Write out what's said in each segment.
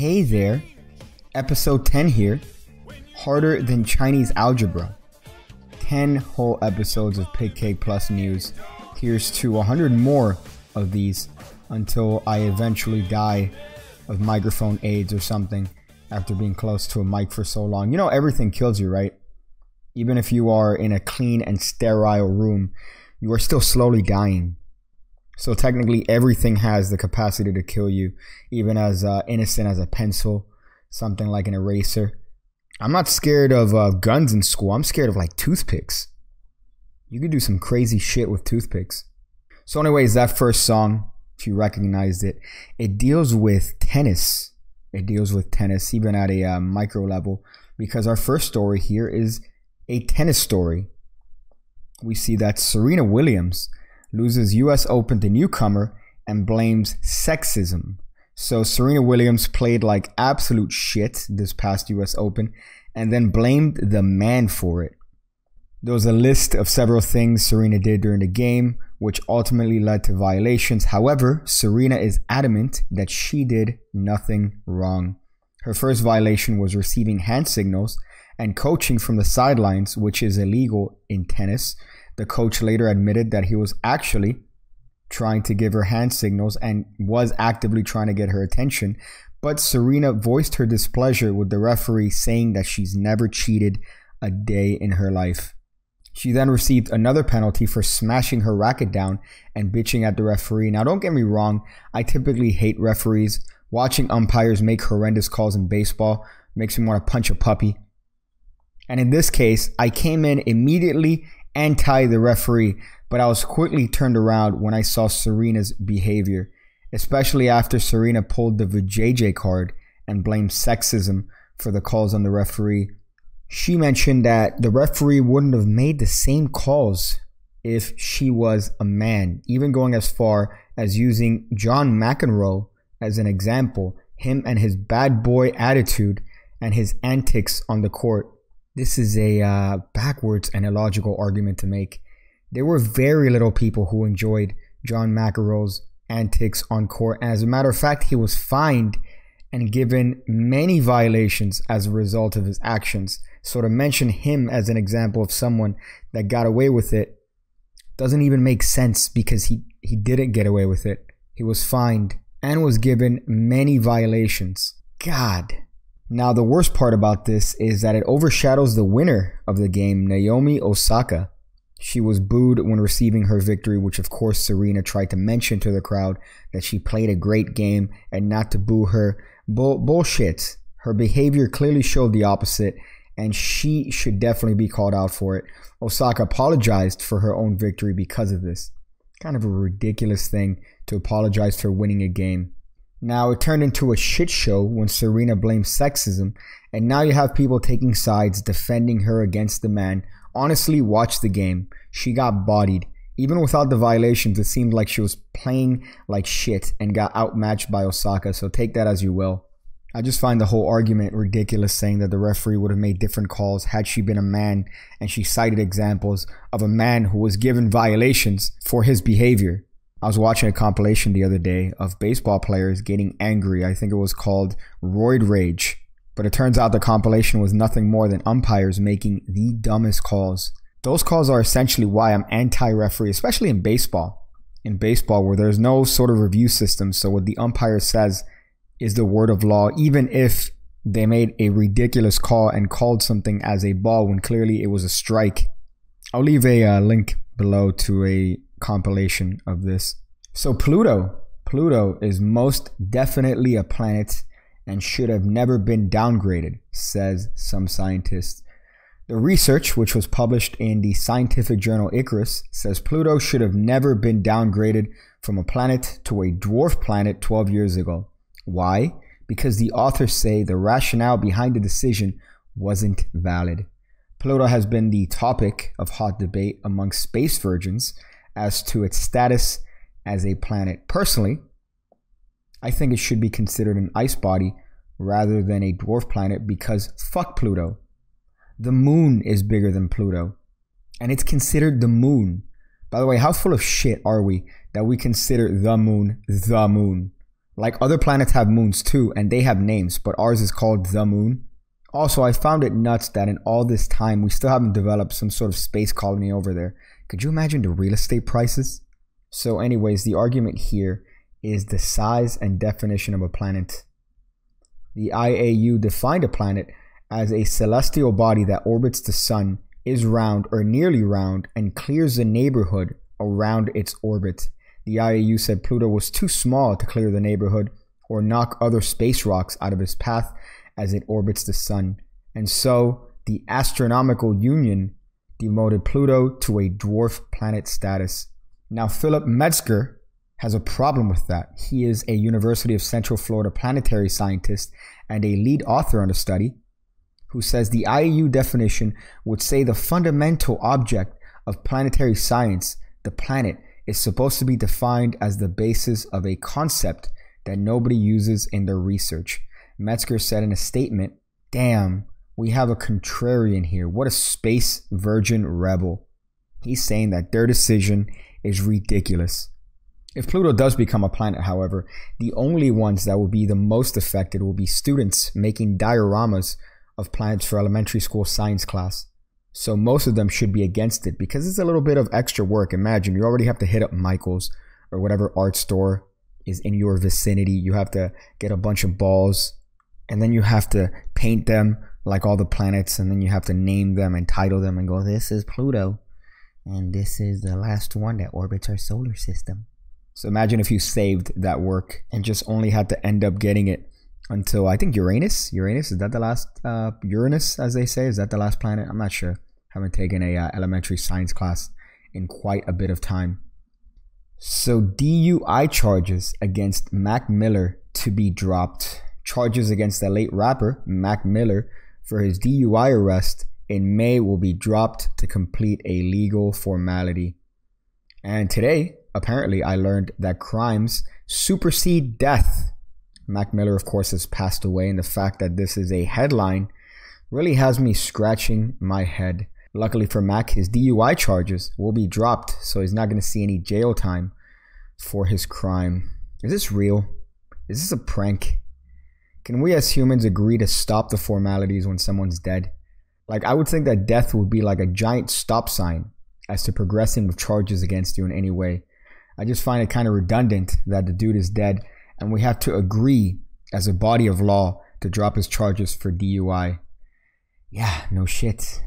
Hey there, episode 10 here, harder than Chinese algebra. 10 whole episodes of PigCake Plus news. Here's to 100 more of these until I eventually die of microphone AIDS or something after being close to a mic for so long. You know, everything kills you, right? Even if you are in a clean and sterile room, you are still slowly dying. So technically everything has the capacity to kill you, even as innocent as a pencil, something like an eraser. I'm not scared of guns in school. I'm scared of like toothpicks. You could do some crazy shit with toothpicks. So anyways, that first song, if you recognized it, it deals with tennis. It deals with tennis, even at a micro level, because our first story here is a tennis story. We see that Serena Williams loses US Open to newcomer and blames sexism. So Serena Williams played like absolute shit this past US Open and then blamed the man for it. There was a list of several things Serena did during the game, which ultimately led to violations. However, Serena is adamant that she did nothing wrong. Her first violation was receiving hand signals and coaching from the sidelines, which is illegal in tennis. The coach later admitted that he was actually trying to give her hand signals and was actively trying to get her attention. But Serena voiced her displeasure with the referee, saying that she's never cheated a day in her life. She then received another penalty for smashing her racket down and bitching at the referee. Now, don't get me wrong. I typically hate referees. Watching umpires make horrendous calls in baseball makes me want to punch a puppy. And in this case, I came in immediately anti the referee, but I was quickly turned around when I saw Serena's behavior, especially after Serena pulled the VJJ card and blamed sexism for the calls on the referee. She mentioned that the referee wouldn't have made the same calls if she was a man, even going as far as using John McEnroe as an example, him and his bad boy attitude and his antics on the court. This is a backwards and illogical argument to make. There were very little people who enjoyed John McEnroe's antics on court. And as a matter of fact, he was fined and given many violations as a result of his actions. So to mention him as an example of someone that got away with it doesn't even make sense, because he didn't get away with it. He was fined and was given many violations. God. Now, the worst part about this is that it overshadows the winner of the game, Naomi Osaka. She was booed when receiving her victory, which of course Serena tried to mention to the crowd that she played a great game and not to boo her. Bullshit. Her behavior clearly showed the opposite, and she should definitely be called out for it. Osaka apologized for her own victory because of this. Kind of a ridiculous thing to apologize for winning a game. Now, it turned into a shit show when Serena blamed sexism, and now you have people taking sides, defending her against the man. Honestly, watch the game. She got bodied. Even without the violations, it seemed like she was playing like shit and got outmatched by Osaka, so take that as you will. I just find the whole argument ridiculous, saying that the referee would have made different calls had she been a man, and she cited examples of a man who was given violations for his behavior. I was watching a compilation the other day of baseball players getting angry. I think it was called Roid Rage. But it turns out the compilation was nothing more than umpires making the dumbest calls. Those calls are essentially why I'm anti-referee, especially in baseball. In baseball, where there's no sort of review system, so what the umpire says is the word of law, even if they made a ridiculous call and called something as a ball when clearly it was a strike. I'll leave a link below to a compilation of this. So Pluto is most definitely a planet and should have never been downgraded, says some scientists. The research, which was published in the scientific journal Icarus, says Pluto should have never been downgraded from a planet to a dwarf planet 12 years ago. Why? Because the authors say the rationale behind the decision wasn't valid. Pluto has been the topic of hot debate among space virgins as to its status as a planet. Personally, I think it should be considered an ice body rather than a dwarf planet, because fuck Pluto. The moon is bigger than Pluto, and it's considered the moon. By the way, how full of shit are we that we consider the moon the moon? Like other planets have moons too, and they have names, but ours is called the moon. Also, I found it nuts that in all this time, we still haven't developed some sort of space colony over there. Could you imagine the real estate prices? So anyways, the argument here is the size and definition of a planet. The IAU defined a planet as a celestial body that orbits the sun, is round or nearly round, and clears the neighborhood around its orbit. The IAU said Pluto was too small to clear the neighborhood or knock other space rocks out of its path as it orbits the sun. And so the Astronomical Union demoted Pluto to a dwarf planet status. Now, Philip Metzger has a problem with that. He is a University of Central Florida planetary scientist and a lead author on the study, who says the IAU definition would say the fundamental object of planetary science, the planet, is supposed to be defined as the basis of a concept that nobody uses in their research. Metzger said in a statement, "Damn, we have a contrarian here. What a space virgin rebel." He's saying that their decision is ridiculous. If Pluto does become a planet, however, the only ones that will be the most affected will be students making dioramas of planets for elementary school science class. So most of them should be against it because it's a little bit of extra work. Imagine you already have to hit up Michael's or whatever art store is in your vicinity. You have to get a bunch of balls and then you have to paint them like all the planets, and then you have to name them and title them and go, this is Pluto and this is the last one that orbits our solar system. So imagine if you saved that work and just only had to end up getting it until, I think, Uranus. Uranus, is that the last, Uranus, as they say, is that the last planet? I'm not sure. Haven't taken a elementary science class in quite a bit of time. So DUI charges against Mac Miller to be dropped. Charges against the late rapper, Mac Miller, for his DUI arrest in May will be dropped to complete a legal formality. And today, apparently, I learned that crimes supersede death. Mac Miller, of course, has passed away, and the fact that this is a headline really has me scratching my head. Luckily for Mac, his DUI charges will be dropped, so he's not going to see any jail time for his crime. Is this real? Is this a prank? Can we as humans agree to stop the formalities when someone's dead? Like, I would think that death would be like a giant stop sign as to progressing with charges against you in any way. I just find it kind of redundant that the dude is dead and we have to agree as a body of law to drop his charges for DUI. Yeah, no shit.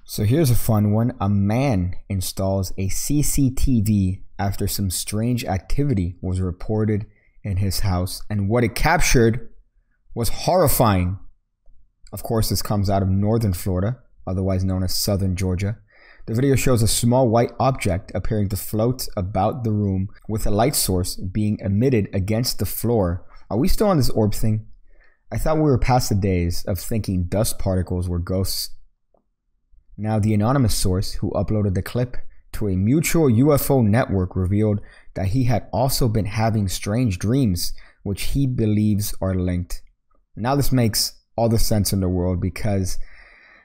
So here's a fun one. A man installs a CCTV after some strange activity was reported in his house, and what it captured was horrifying. Of course, this comes out of northern Florida, otherwise known as southern Georgia. The video shows a small white object appearing to float about the room with a light source being emitted against the floor. Are we still on this orb thing? I thought we were past the days of thinking dust particles were ghosts. Now, the anonymous source who uploaded the clip to a mutual UFO network revealed that he had also been having strange dreams, which he believes are linked. Now this makes all the sense in the world because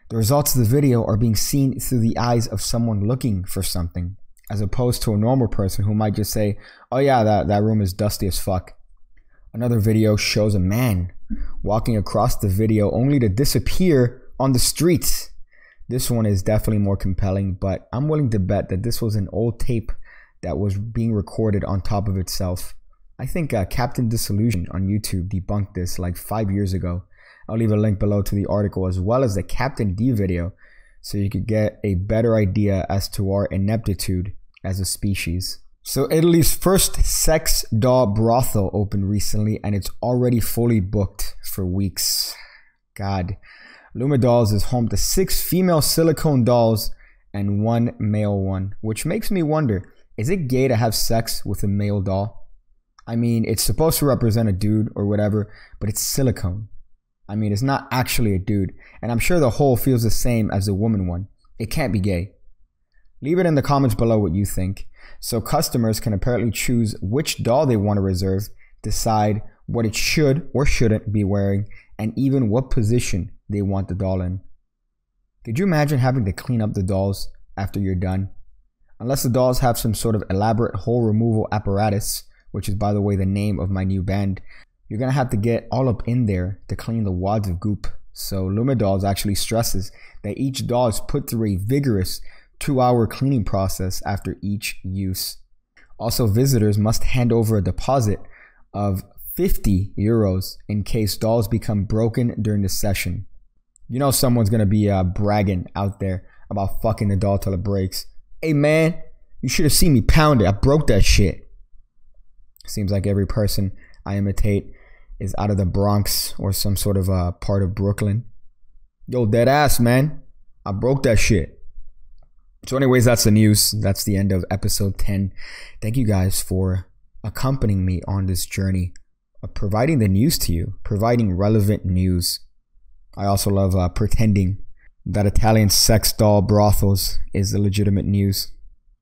the results of the video are being seen through the eyes of someone looking for something, as opposed to a normal person who might just say, oh yeah, that room is dusty as fuck. Another video shows a man walking across the video only to disappear on the streets. This one is definitely more compelling, but I'm willing to bet that this was an old tape that was being recorded on top of itself. I think Captain Disillusion on YouTube debunked this like 5 years ago. I'll leave a link below to the article as well as the Captain D video so you could get a better idea as to our ineptitude as a species. So Italy's first sex doll brothel opened recently and it's already fully booked for weeks. God. Luma Dolls is home to 6 female silicone dolls and 1 male one, which makes me wonder, is it gay to have sex with a male doll? I mean, it's supposed to represent a dude or whatever, but it's silicone. I mean, it's not actually a dude, and I'm sure the hole feels the same as the woman one. It can't be gay. Leave it in the comments below what you think. So customers can apparently choose which doll they want to reserve, decide what it should or shouldn't be wearing, and even what position they want the doll in. Could you imagine having to clean up the dolls after you're done? Unless the dolls have some sort of elaborate hole removal apparatus, which is, by the way, the name of my new band, you're going to have to get all up in there to clean the wads of goop. So Lumidolls actually stresses that each doll is put through a vigorous 2-hour cleaning process after each use. Also, visitors must hand over a deposit of 50 euros in case dolls become broken during the session. You know someone's going to be bragging out there about fucking the doll till it breaks. Hey man, you should have seen me pound it. I broke that shit. Seems like every person I imitate is out of the Bronx or some sort of part of Brooklyn. Yo, dead ass, man. I broke that shit. So anyways, that's the news. That's the end of episode 10. Thank you guys for accompanying me on this journey of providing the news to you, providing relevant news. I also love pretending that Italian sex doll brothels is the legitimate news.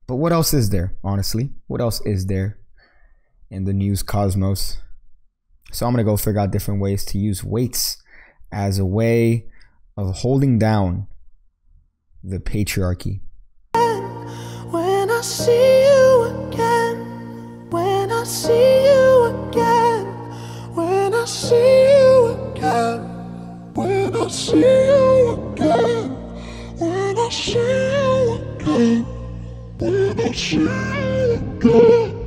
But what else is there, honestly? What else is there in the news cosmos? So I'm going to go figure out different ways to use weights as a way of holding down the patriarchy. When I see you again, when I see you again, when I see you again, when I see you again, when I see you again, when I see you again.